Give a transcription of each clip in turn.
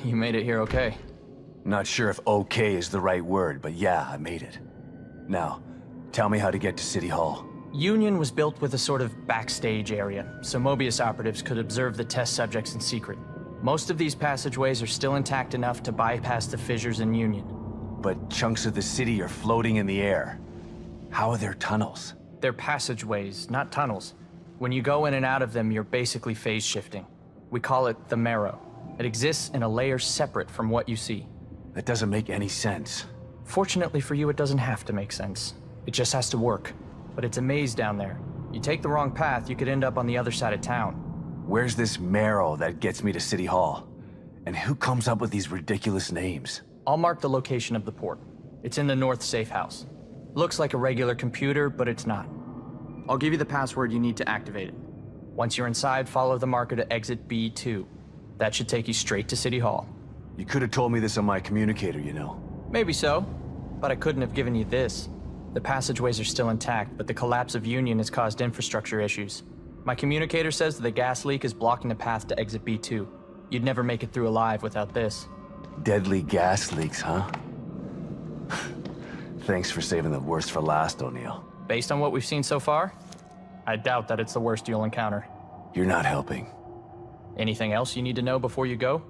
you made it here okay. Not sure if okay is the right word, but yeah, I made it. Now, tell me how to get to City Hall. Union was built with a sort of backstage area, so Mobius operatives could observe the test subjects in secret. Most of these passageways are still intact enough to bypass the fissures in Union. But chunks of the city are floating in the air. How are there tunnels? They're passageways, not tunnels. When you go in and out of them, you're basically phase shifting. We call it the Marrow. It exists in a layer separate from what you see. That doesn't make any sense. Fortunately for you, it doesn't have to make sense. It just has to work. But it's a maze down there. You take the wrong path, you could end up on the other side of town. Where's this Marrow that gets me to City Hall? And who comes up with these ridiculous names? I'll mark the location of the port. It's in the North Safe House. Looks like a regular computer, but it's not. I'll give you the password you need to activate it. Once you're inside, follow the marker to exit B2. That should take you straight to City Hall. You could have told me this on my communicator, you know. Maybe so, but I couldn't have given you this. The passageways are still intact, but the collapse of Union has caused infrastructure issues. My communicator says that the gas leak is blocking the path to exit B2. You'd never make it through alive without this. Deadly gas leaks, huh? Thanks for saving the worst for last, O'Neill. Based on what we've seen so far, I doubt that it's the worst you'll encounter. You're not helping. Anything else you need to know before you go?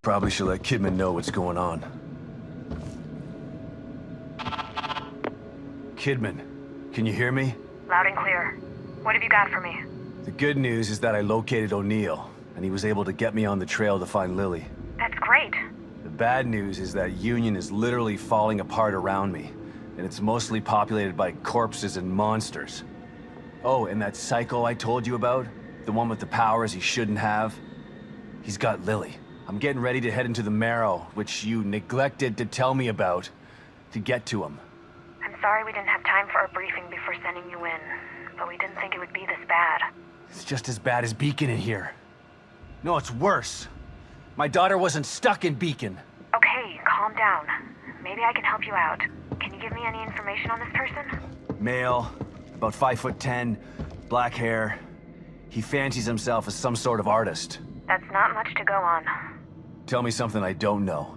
Probably should let Kidman know what's going on. Kidman, can you hear me? Loud and clear. What have you got for me? The good news is that I located O'Neill, and he was able to get me on the trail to find Lily. That's great. The bad news is that Union is literally falling apart around me, and it's mostly populated by corpses and monsters. Oh, and that psycho I told you about? The one with the powers he shouldn't have? He's got Lily. I'm getting ready to head into the Marrow, which you neglected to tell me about, to get to him. I'm sorry we didn't have time for a briefing before sending you in, but we didn't think it would be this bad. It's just as bad as Beacon in here. No, it's worse. My daughter wasn't stuck in Beacon. Okay, calm down. Maybe I can help you out. Can you give me any information on this person? Male, about 5'10", black hair. He fancies himself as some sort of artist. That's not much to go on. Tell me something I don't know.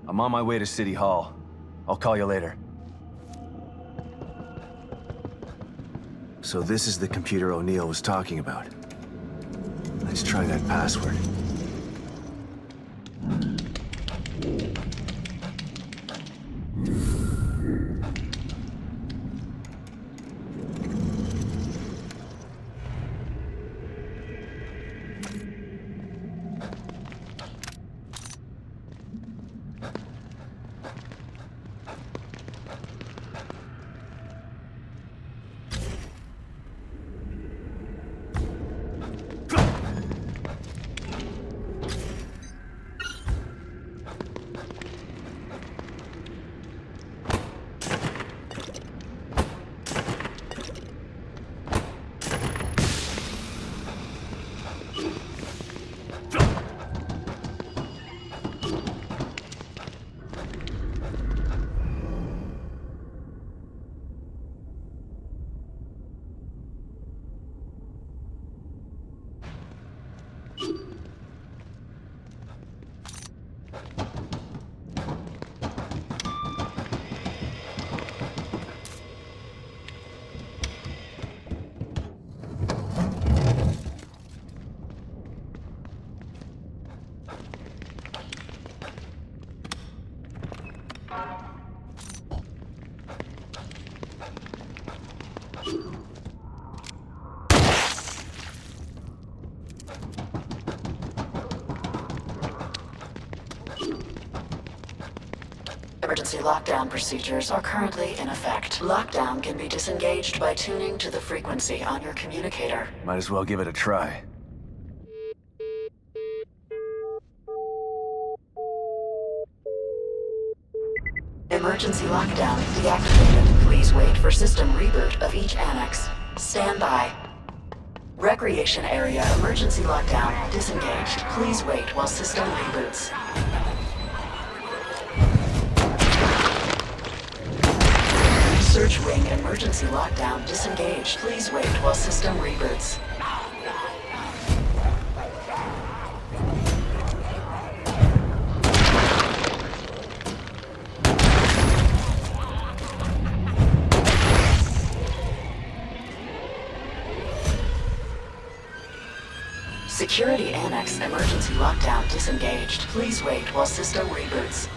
I'm on my way to City Hall. I'll call you later. So this is the computer O'Neill was talking about. Let's try that password. Emergency lockdown procedures are currently in effect. Lockdown can be disengaged by tuning to the frequency on your communicator. Might as well give it a try. Emergency lockdown deactivated. Please wait for system reboot of each annex. Stand by. Recreation area emergency lockdown disengaged. Please wait while system reboots. Research wing emergency lockdown disengaged. Please wait while system reboots. Security Annex emergency lockdown disengaged. Please wait while system reboots.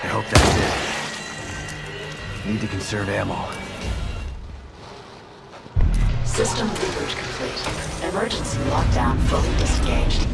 I hope that's it. Need to conserve ammo. System reboot complete. Emergency lockdown fully disengaged.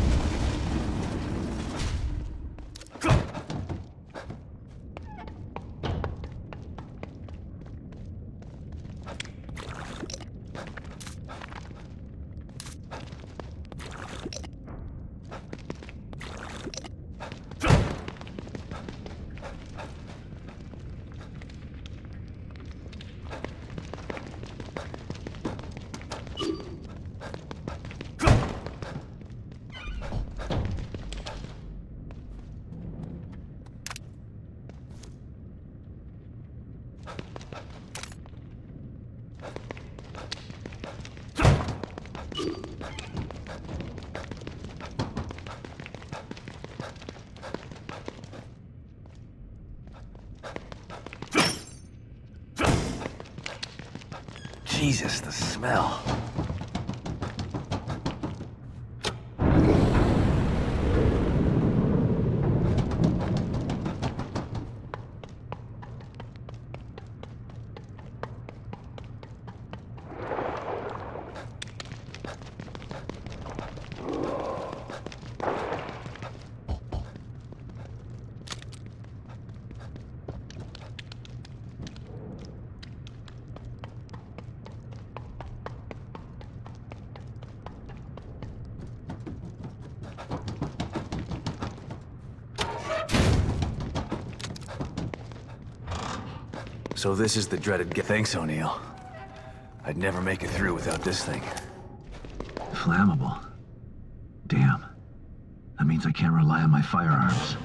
Jesus, the smell. So this is the dreaded Thanks, O'Neill. I'd never make it through without this thing. Flammable. Damn. That means I can't rely on my firearms.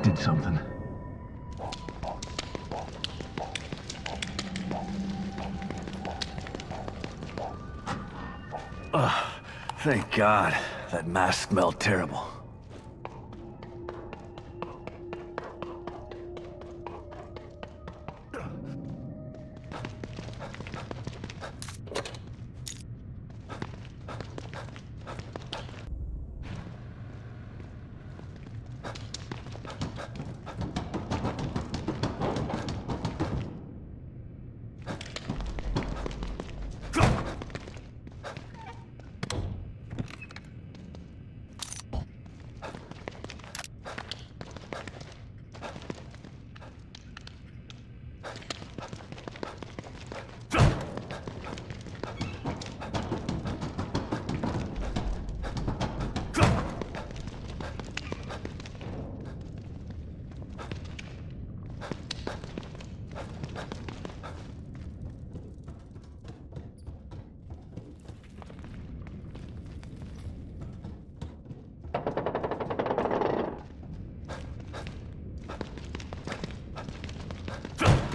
did something. Thank God. That mask smelled terrible.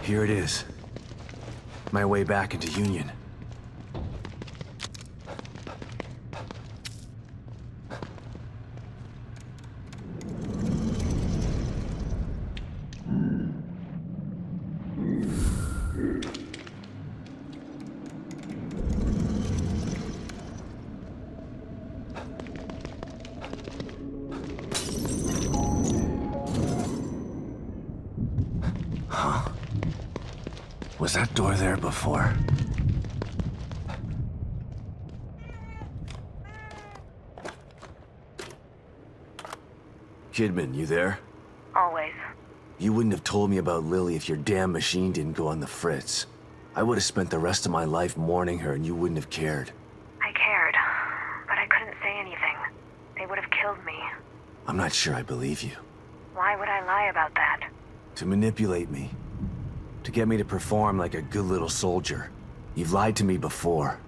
Here it is. My way back into Union. Was that door there before? Kidman, you there? Always. You wouldn't have told me about Lily if your damn machine didn't go on the fritz. I would have spent the rest of my life mourning her and you wouldn't have cared. I cared, but I couldn't say anything. They would have killed me. I'm not sure I believe you. Why would I lie about that? To manipulate me. To get me to perform like a good little soldier. You've lied to me before.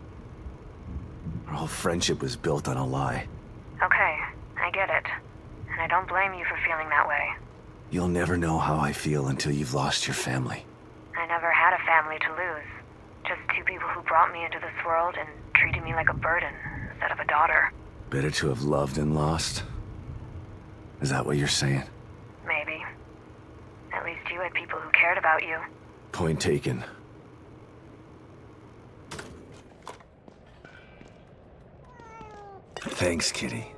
Our whole friendship was built on a lie. Okay, I get it. And I don't blame you for feeling that way. You'll never know how I feel until you've lost your family. I never had a family to lose. Just two people who brought me into this world and treated me like a burden instead of a daughter. Better to have loved and lost? Is that what you're saying? Maybe. At least you had people who cared about you. Point taken. Thanks, Kitty.